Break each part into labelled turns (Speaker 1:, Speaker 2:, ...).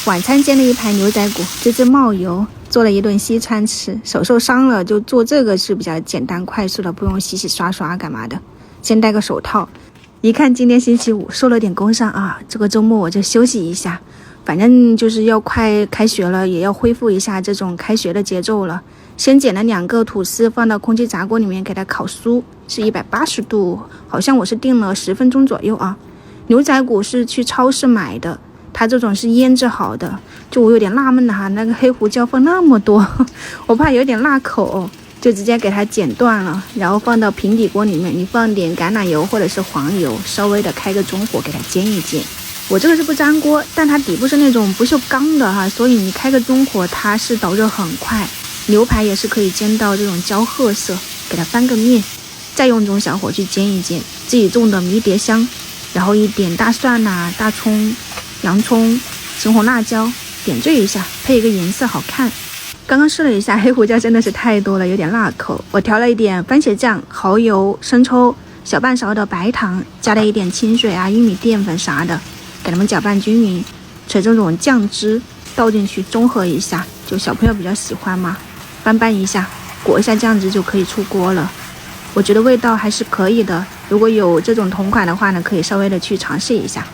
Speaker 1: 晚餐煎了一排牛仔骨，滋滋冒油，做了一顿西餐吃。手受伤了，就做这个是比较简单快速的，不用洗洗刷刷干嘛的。先戴个手套。一看今天星期五，受了点工伤啊，这个周末我就休息一下。反正就是要快开学了，也要恢复一下这种开学的节奏了。先剪了2个吐司，放到空气炸锅里面给它烤酥，是180度，好像我是定了10分钟左右啊。牛仔骨是去超市买的，它这种是腌制好的。就我有点纳闷了哈，那个黑胡椒放那么多，我怕有点辣口，就直接给它剪断了，然后放到平底锅里面，你放点橄榄油或者是黄油，稍微的开个中火给它煎一煎。我这个是不粘锅，但它底部是那种不锈钢的哈，所以你开个中火它是导热很快。牛排也是可以煎到这种焦褐色，给它翻个面，再用中小火去煎一煎。自己种的迷迭香，然后一点大蒜啊、大葱、洋葱、青红辣椒，点缀一下，配一个颜色好看。刚刚试了一下，黑胡椒真的是太多了，有点辣口。我调了一点番茄酱、蚝油、生抽，小半勺的白糖，加了一点清水啊、玉米淀粉啥的，给它们搅拌均匀，取这种酱汁倒进去中和一下，就小朋友比较喜欢嘛。翻拌一下，裹一下酱汁就可以出锅了。我觉得味道还是可以的，如果有这种同款的话呢，可以稍微的去尝试一下。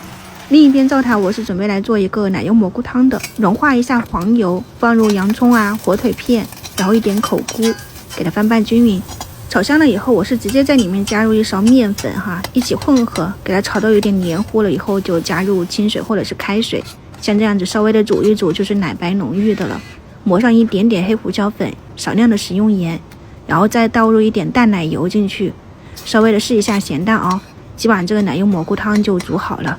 Speaker 1: 另一边灶台我是准备来做一个奶油蘑菇汤的，融化一下黄油，放入洋葱啊、火腿片，然后一点口菇，给它翻拌均匀。炒香了以后，我是直接在里面加入一勺面粉哈，一起混合，给它炒到有点黏糊了以后，就加入清水或者是开水，像这样子稍微的煮一煮，就是奶白浓郁的了。抹上一点点黑胡椒粉，少量的食用盐，然后再倒入一点淡奶油进去，稍微的试一下咸淡哦。基本上这个奶油蘑菇汤就煮好了。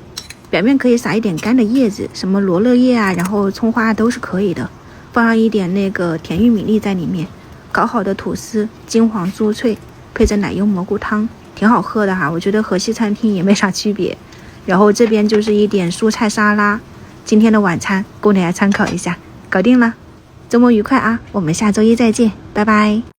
Speaker 1: 表面可以撒一点干的叶子，什么罗勒叶啊，然后葱花都是可以的。放上一点那个甜玉米粒在里面，搞好的吐司金黄酥脆，配着奶油蘑菇汤，挺好喝的哈。我觉得和西餐厅也没啥区别。然后这边就是一点蔬菜沙拉，今天的晚餐供大家参考一下，搞定了。周末愉快啊，我们下周一再见，拜拜。